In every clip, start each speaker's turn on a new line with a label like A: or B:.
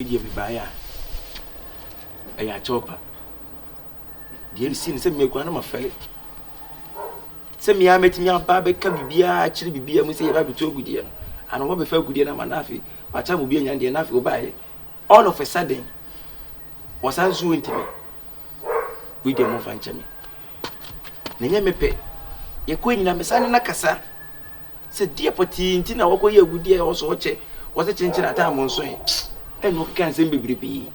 A: Dear Bibaya, a chopper. Dear sin, send me a quantum of fellow. Send me, I met me a barber, can be actually be a mistake about two good year. And I want to feel good in a manafi, but I will be an enough go by. All of a sudden, was answering to me. We did more fun to me. Nanya me pay. Your queen in a messana Nakasa said, dear Potty, Tina, what you good dear also watch it. Was a change at time on swing. And no can send me be.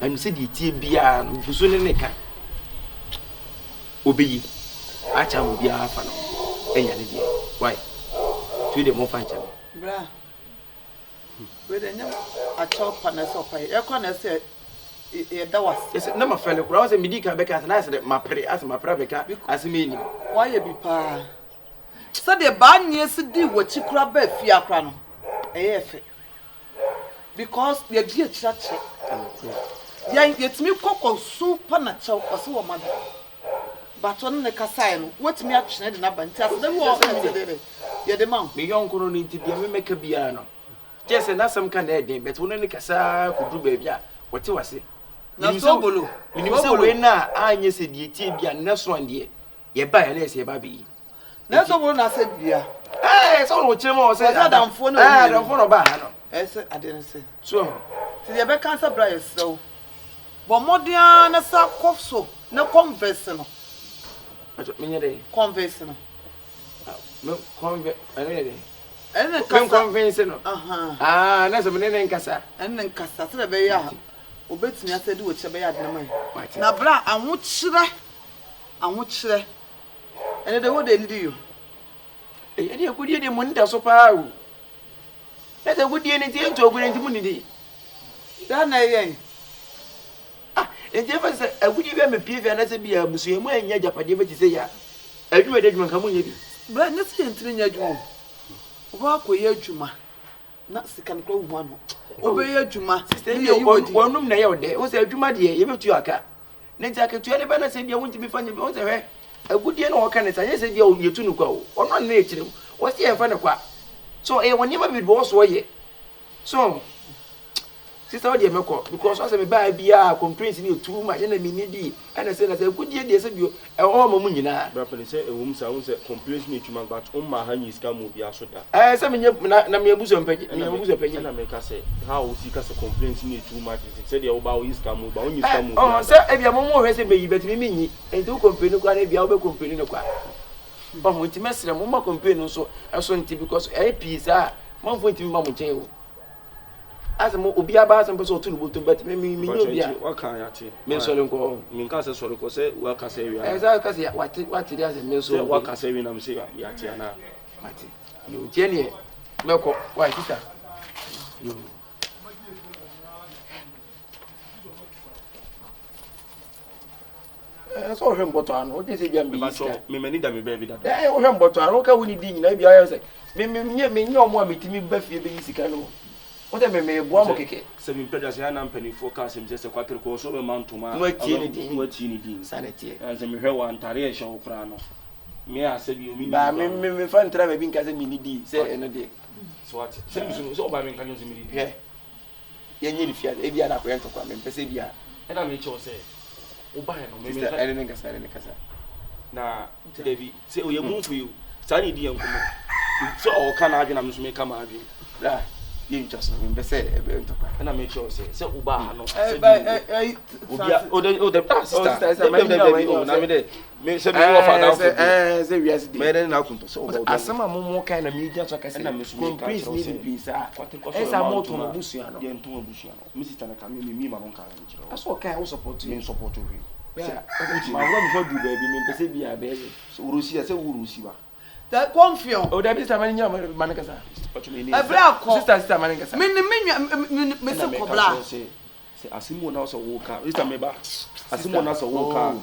A: And said the tea be a Busuneka. Obi, I shall be a half an hour. And Yanni, why? To the more fun.
B: Bra. With a chop and a soap. I can't say that was. Yes, no, my fellow cross and medical because I said my pretty as my private as me. Why you be pa? So the bad news to do what you crab a fear crown. Because the dear church. Yeah, it's me cocoa soup and a chow or so, mother. But on the casino, what's me action and up and tell them what you're the monk. Me young couldn't need to be a make a piano. Just and that's some kind of day, but when the casa could do baby, what you was it? No, so below. You know, when now I said the tea be a nurse one dear. You buy an essay, baby. That's all I said, yeah. It's all what you more said. I don't phone a bar. I didn't say. So, to the back answer, Brian, so. But more than a sack of so, no conversing. Conversing. No conversing. And then conversing. Ah, that's a minute in Casa. And then Casa, the bay. Obey me, I said, do what you bad. Now, bra, and what should I? And what should I? And the wood they do. And you could hear the money so far. That's a good year to open into money. Then I ah, and Jeffers, I would even appear and as a beer, Monsieur, when you're Japanese to say, I do a dead one come with you. But nothing to your home. Walk with your Juma. Not Sika one. Obey your Juma. One room now there was a Juma dear, you to your car. Next I could tell anybody said you want to be funny because a good year or can I said you to go or not nature. What's the fun of what? So, when you be boss, way. So, sister, dear Mako, because I said, by be a complaints in you too much enemy needy, and I said, I said, good year, they said you, a woman, you know. Rapidly say, a woman sounds a complaints me to my but my honey is come with the assured. I said, I'm bosom pay, and I make us say, how Sika complaints me too much. It said, your bow is come with only come. Oh, sir, if your mom has a baby, but me, and do complain, be able to complain. Oh, with Messer, and Mamma complain also, as soon because a piece are one point in Mamma jail. As a more be about some person to but me, what can I tell? Mention go, Mincasa Sorico say, work as a as I can say what it does in Minso, work as a win, I'm saying, Yatiana. You, Jenny, Loco, why, sister? You. I saw him, but I know this is young. Me need that baby. I owe him, but I don't care when he did. Maybe I say, me, no more meeting me, Buffy, the Sika. What I may one cake. 7 pedas and penny forecast him just a quarter course of a mount to my sanity. As a mere one, Taria show crano. Me, I said, you mean, me find travel being as a mini say another. So what? So by me can use immediately. Yeah, you fear, if you are not going to come and persevere. And I may say. Sister, I didn't get any casa. Now, Debbie, say we move for you. Sunny dear, so all can I make come out. You just remember say, and I make sure say, so Uba, no, the past, as some more kind of media, so I can please me, please, as I'm more to Busiano, Mrs. Tanaka, me, my own carriage. That's what kind of support you support you. Yeah, my one for you, baby, me, baby, so Russia, so Russiva. That confion. Oh, that is a man, Manicasa. A black sister, Manicasa. Mr. Cobla. Say, as someone else a walker, Mr. Meba, as someone else a walker,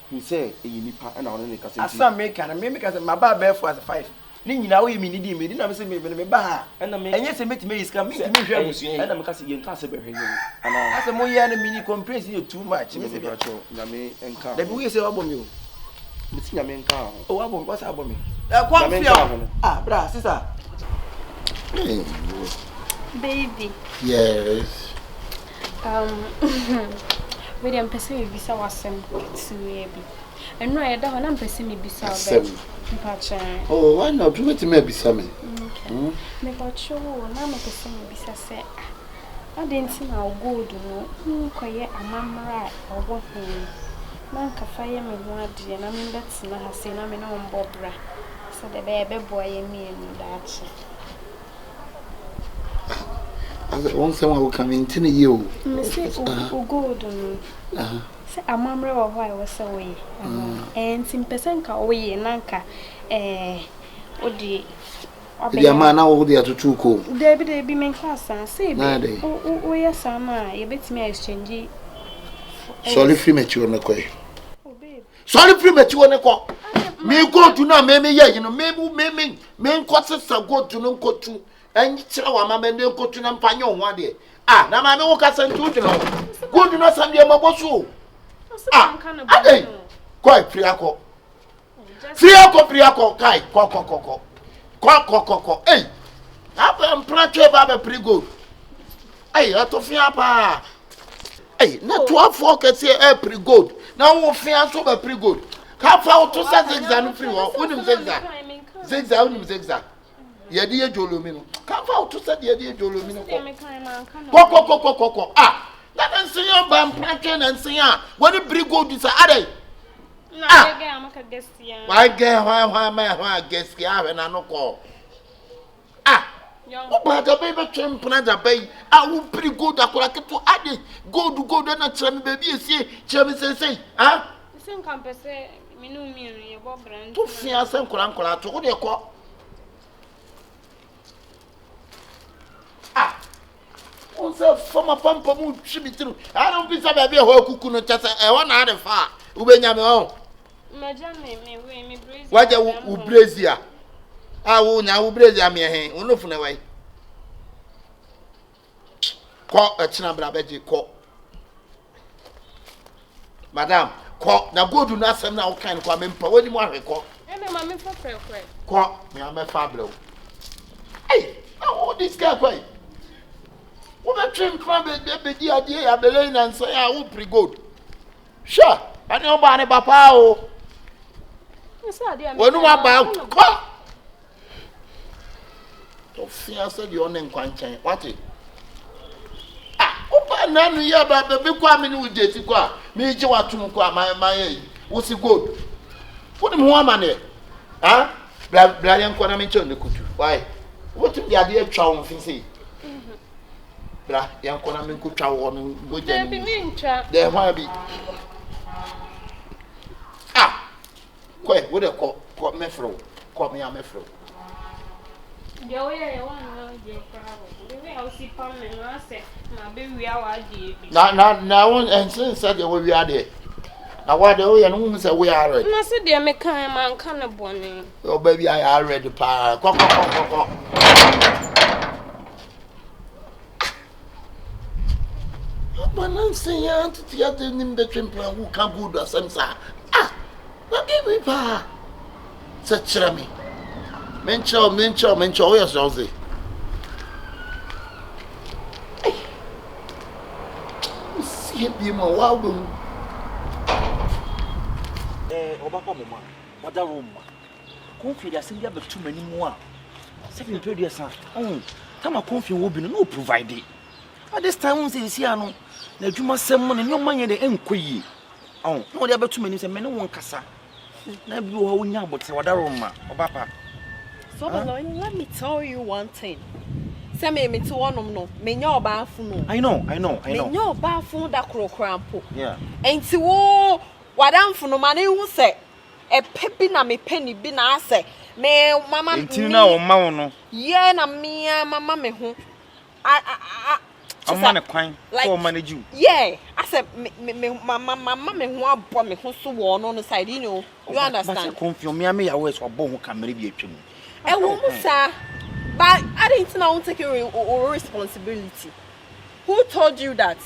B: who say, you need and on the castle. As some make and make as my bar for 5. Ning now, you mean, you didn't say, maybe bar, and yes, I met me is coming to me, and I'm casting in Castle. And as a more enemy complains you too much. Let me say about you. It's your main car. Oh, what's about me? Ah, bra, sister.
C: Baby.
D: Yes.
C: We didn't pursue Bisa was some to be. And no, I don't know pursue me Bisa.
D: Oh, why not? Do it maybe some.
C: Me got show, now me pursue Bisa say. I didn't see now good, no, quiet a mamma or what thing. Man can fire me one day, and I mean that's not a sin. I'm in on Bobra. So the baby boy and me and that.
D: As one someone who come into you.
C: Miss good. Say a mamma or why was away. And some percent away and Nanka. Odi.
D: The man now they are to cool.
C: Debbie, they be main class and say, oh, yes, I'm you bet me exchange.
D: Sorry, premature on the quay. Sorry, premature on the cock. Me go to no, maybe, you know, maybe, main courses are go to no go to, and tell our mamma and go to Nampagnon one day. Ah, now my milk has sent you to know. Go to no Sunday, my boss. Ah, quite Priaco. Priaco, Kai, coco. Coco, hey, I'm planted about a pretty good. Hey, I to fear pa. Hey, not 12 focus here, pretty good. Now we'll fear so pretty good. Half out to set exam free or wouldn't zigzag. Zigzag. Yadia Jolomino. Half out to set Yadia Jolomino. Coco. Ah, that and see your bam planted and see ya. What a pretty good is a addy. Why get why guess and I no call. Ah, but the baby trim plant a bay. I will pretty good. I could to add it. Go to and trim baby. See, Chemmy say, ah,
C: some compass, me no me, Bob Brand.
D: To fear some uncle to what they call. Ah, also from a pump of mood should be true. I don't be some baby who could just a 1 hour far. Ubenyamo. Why you Brazil? I will now Brazil me a hand, no from away. Call a Chinabra Betty call. Madame, call now go to not some now kind come in for what you want to call. Call me, I'm a fablo. Hey, oh, this guy quite. What a trim from the idea of the lane and say, I will pretty good. Sure, I know about papa. When you are about, come. To fear said your name, Quanchen. What it? Ah, open none here about the big woman with Jessica. Me, you are to my what's it good? Put him one money. Ah, Brian Quanamicho, the kutu. Why? What is the idea of chow fancy? Bra, young Quanamin could chow on good. There might be. What a call me through. Call me a me through.
C: The way I want to the way I'll see Pam and I say, my baby, our dear.
D: Now, and since said we are there. Now, what the way and whom say we are ready.
C: I said, dear, make a man can a bonny.
D: Oh, baby, I already pa. But I'm saying, Auntie, the other name the trimper who can go to some side. What give me pa? Said Chrammy. Mencho, yes, Josie. See him be more wild.
A: Obaka Mama, what a room. Confion, I think you have too many more. Second period, son. Oh, come a confion will be no provided. At this time, we see, no, that you must send money, no money, the enquiry. Oh, no, there are too many, and men won't cassa. Never go now, but what a room, Obapa.
B: So, let me tell you one thing. Send me to one of no, me your bathroom.
A: I know.
B: Me your bathroom that crow crampo.
A: Yeah.
B: Ain't to what I'm for no money who say. A peppy na me penny bin I say. Me, mamma,
A: now, Mauno.
B: Yeah, na me, mamma, me who.
A: I'm a quine, like manage you.
B: Yeah, I said, mamma, me who brought me who's so worn on the side, you know. You understand?
A: Confion me, I always or bone who can maybe a chin.
B: A woman, sir. But I didn't know take your responsibility. Who told you that?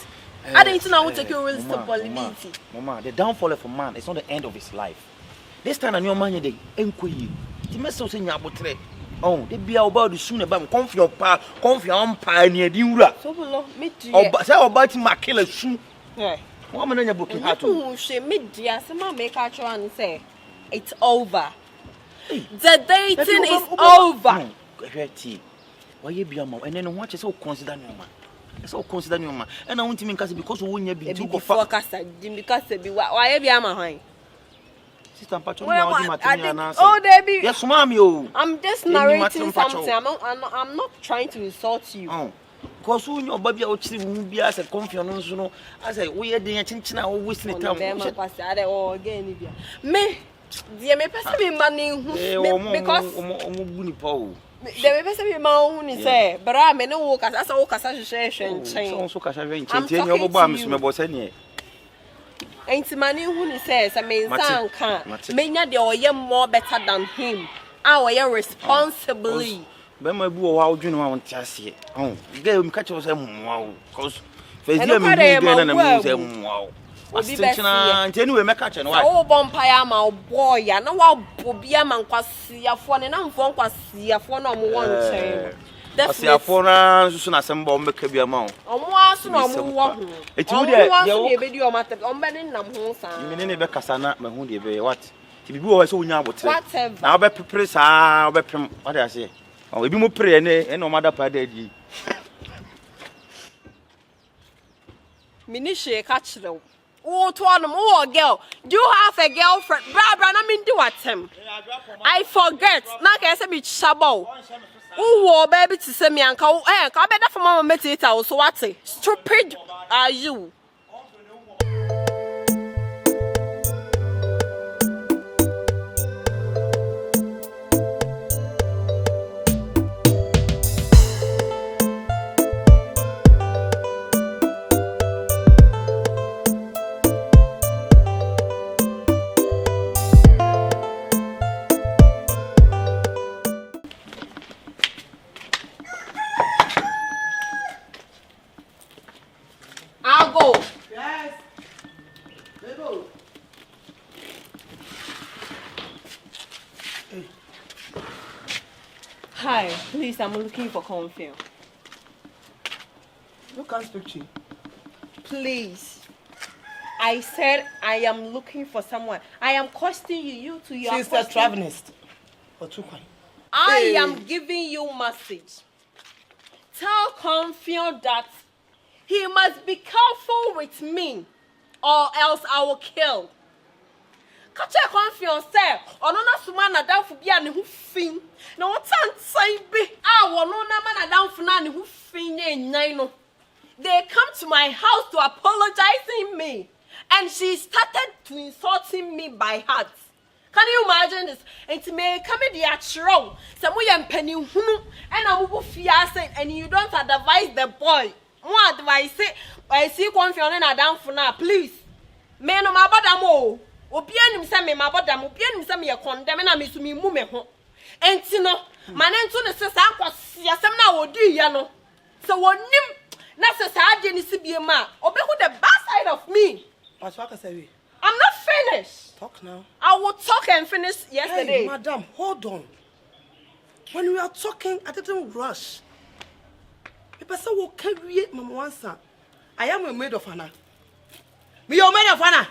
B: I didn't know take your responsibility.
A: Mama, the downfall of a man is not the end of his life. This time, I know money they enquire. The message in your botre. Oh, they be about the soon about confion pa near the ura.
E: So below me dear.
A: Oh, but say about my killer soon.
E: Yeah.
A: What man in your booking hat?
E: Who she me dear, some make her try and say it's over. The dating is over. Why you be a mom and then what is so consider no man? So consider no man. And I want to mean because we won't be too before Casa, because be why be am a
A: Sister Patron,
E: oh, Debbie.
A: Yes, mommy.
E: I'm just narrating something. I'm not trying to insult you.
A: Oh, because when your baby out be as a confiance, you know, I say, we are the attention. I always need to
E: again. Me, dear, me pass me money because there may be my own say, but I may not walk as a walk as a situation.
A: So, I'm
E: ain't money who says, I mean, son can't. Many they are more better than him. Our responsibly.
A: But my boy, how do you know I want to see it? Oh, get him catch us. Wow, because face
E: them
A: wow. Anyway, make catch and why?
E: Oh, Bompire, my boy, and now will be a man quasi a phone and I'm phone quasi a phone on one chain. That's a phone as soon as some bomb can be a mount. On one soon, I'm it's a video matter on Benin. I'm
A: never Cassana, my wounded baby. What? To be always so young, whatever. I'll be prepared. I'll be what I say. I'll be more pray and no matter paddy.
E: Minisha catch them. Oh, to one more girl. Do you have a girlfriend? Barbara, I mean, do what him? I forget. Now I say be trouble. Oh, baby, to send me uncle. Eh, come better for mama metita. So what? Stupid are you? Hi, please, I'm looking for confion.
B: You can't speak to you.
E: Please. I said I am looking for someone. I am costing you to your
B: She's a travelist. Or too quiet.
E: I am giving you message. Tell confion that he must be careful with me or else I will kill. Catch a confion, sir. Or no, man, down for being who fin. No, what's saying be? I will no man down for none who fin. They come to my house to apologizing me, and she started to insulting me by heart. Can you imagine this? And to me, come in the actual. Some way I'm penny and I will fiancé, and you don't advise the boy. What advice? I see confion and down for now, please. Man, my badamo. Obianim say me mabodam obianim say me ye condemn na me so me mu me ho enti no mane nto ne sesa akwase asem na wodi ye no so wonim na sesa ade ni sibie ma obehu the bad side of me.
B: But what can say we?
E: I'm not finished.
B: Talk now.
E: I will talk and finish yesterday.
B: Hey, madam, hold on. When we are talking, I didn't rush. The person will carry mama once. I am a maid of honor. Me a maid of honor.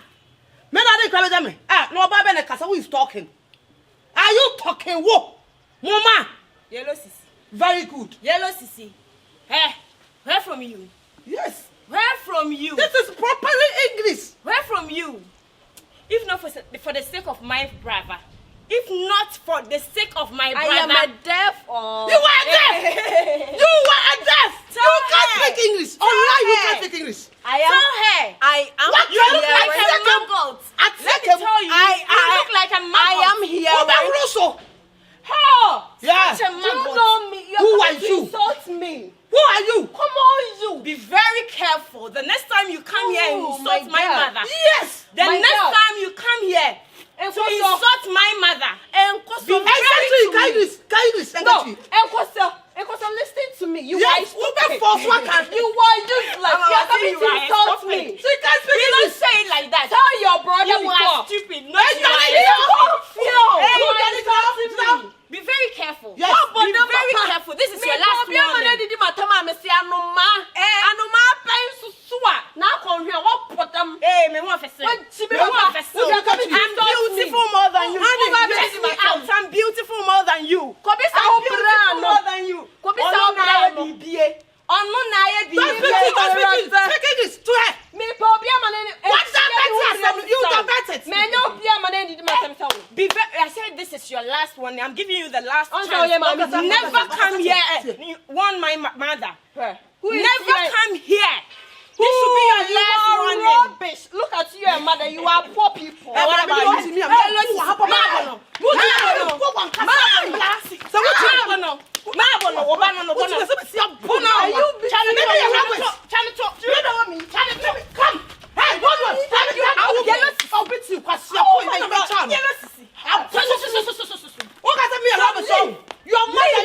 B: Men are they me? Ah, no, Baba Nekasa, who is talking? Are you talking? Whoa, Mama.
E: Yellow sissy.
B: Very good.
E: Yellow sissy. Hey, where from you?
B: Yes.
E: Where from you?
B: This is properly English.
E: Where from you? If not for the sake of my brother. If not for the sake of my brother. I am a deaf or...
B: You are deaf! You are deaf! You can't speak English. Online, you can't speak English.
E: I am... Tell her. I am...
B: What? You look like a maggot.
E: Let me tell you. You look like a maggot. I am here.
B: What about Russo?
E: How?
B: Yeah.
E: You know me.
B: Who are you?
E: Insult me.
B: Who are you?
E: Come on, you. Be very careful. The next time you come here and insult my mother.
B: Yes.
E: The next time you come here to insult my mother. Be very
B: kindness.
E: No. Enkoso, listen to me. You are stupid.
B: You
E: are useless. You are coming to insult me. You don't say it like that. Tell your brother you are stupid. No, you are. Be very careful.
B: Yes.
E: Hey, me want to say. I'm beautiful more than you. I'm beautiful more than you. More than you. I said this is your last one. I'm giving you the last chance. Never come here. Warn my mother. Never come here. This should be your last one. Rubbish. Look at you and mother. You are poor people. What about you? Your mother,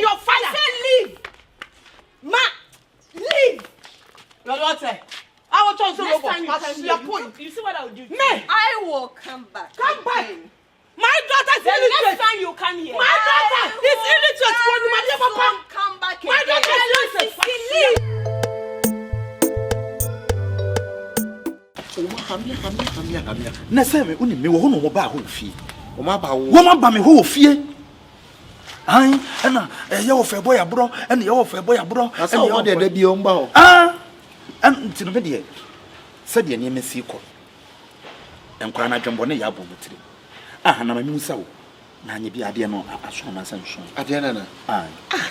E: your father. Leave. Ma, leave. Your daughter. I will turn to you see what I will do? Me. I will come back. Come back. My daughter is illiterate. Next time you come here. My daughter is illiterate. Come back again. My daughter is illiterate.
D: Hamia. Na say me uni me wo ho no mo ba ho fie. O ma ba me ho fie. Ai, na ye wo fe boy abro, na ye wo fe boy abro. Na say wo de da bi o mba ho. Nti no de se de ne mesi ko enkwa na dwembo ne ya bo mutire na ma mi sawo na anye bi ade no aso ma san so ade na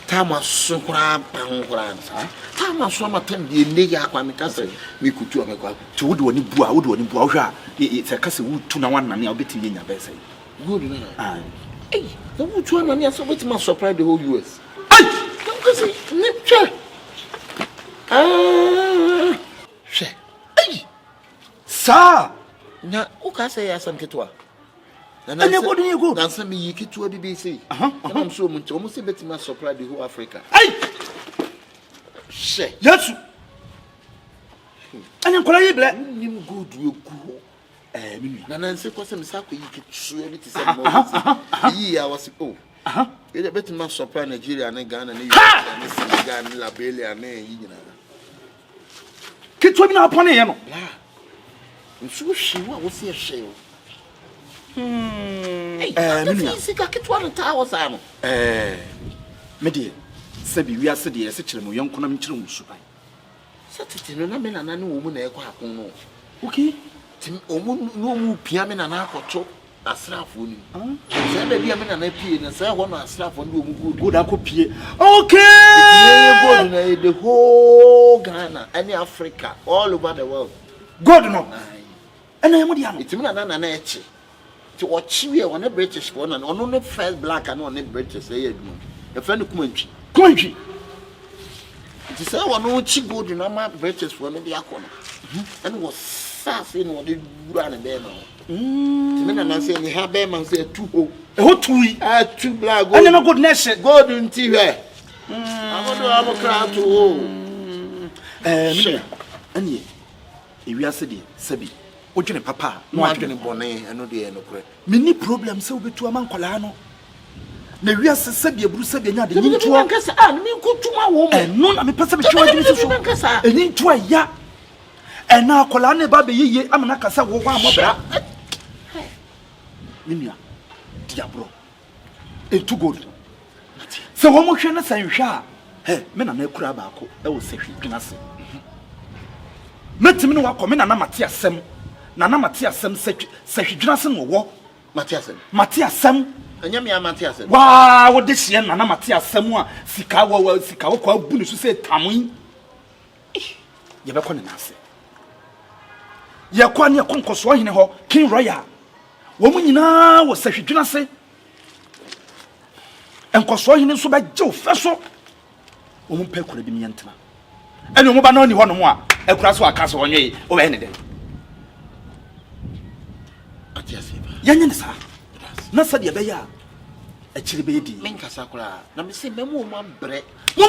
D: ta ma so kura pan kura ta ma so ma tan de ne ya kwa me kase mi kutu me kwa ti wo de woni bua wo hwa se kase wo tu na wan na ne obeti nya be sai good na the wo tu na ne so beti ma surprise the whole US don't go say ne che she sa na o ka say asam ketwa na ne bodu ni go na sam yi ketwa bi be say na am so mu nche o mo say betima surprise the whole Africa she yesu anya nkola yi ble nim good we go mimi na nanse ko say me sa ko yi ketwa bi ti say mo yi ya was e betima surprise Nigeria na Ghana na na Senegal na Liberia na yi nyina ketwa bi na apone ye no nso shiwa wo se hyew Sika ketwa no ta wosa no me de sabi wi ase de se kire mo yonko na me kire mo subai satete no na me na na wo mu na ekwa akon no okay tim omu no mu pia me na na akoto asrafo ni se be bia me na na pie na se ho no asrafo no mu go da ko pie okay go na the whole Ghana and Africa all over the world god no ena yemu dia no itimina na eche ti o chiwe won na British ko na ono ne first black and one British say adum e fa ne kumantwi ti say won no chi gold na ma British for no dia ko no and was sas in what the bura na be no itimina na say ni ha be man say two ho e ho two two black gold and no good nation gold nti hwe amodo amokra to ho me anye e wi ase de sabi odwene papa no adwene bone eno de eno kure mini problem se obetu amankola no na wi ase sabi eburu sabi nya de nyintu ankasa mi nkotuma wo mo eno na me pese be twa adwene so enyintu aya ena akola ne ba be yiye amana kasa wo wa amobra nimia diabro etu gold se wo mo hwe na san hwe a me na na kura ba ko e wo se hwe dwena se metimi no wakọ me na mate asem na mate asem se hwedwena se no wo mate asem anya me mate asem wa wo de hie na mate asem a sika wo kwa bu ne so se tamui ye be kọ ne nase ye kwa ne konkoso hene ho king royal wo mu nyina wo se hwedwena se enkoso hene so ba je ofeso wo mu pe kura bi mi yentena ene mo ba na oni ho no mo a ekura so aka so onye o be ne den atiasiba yanye ne sa na sa de be ya akiri be di men kasa kura na me se memo mo bre mo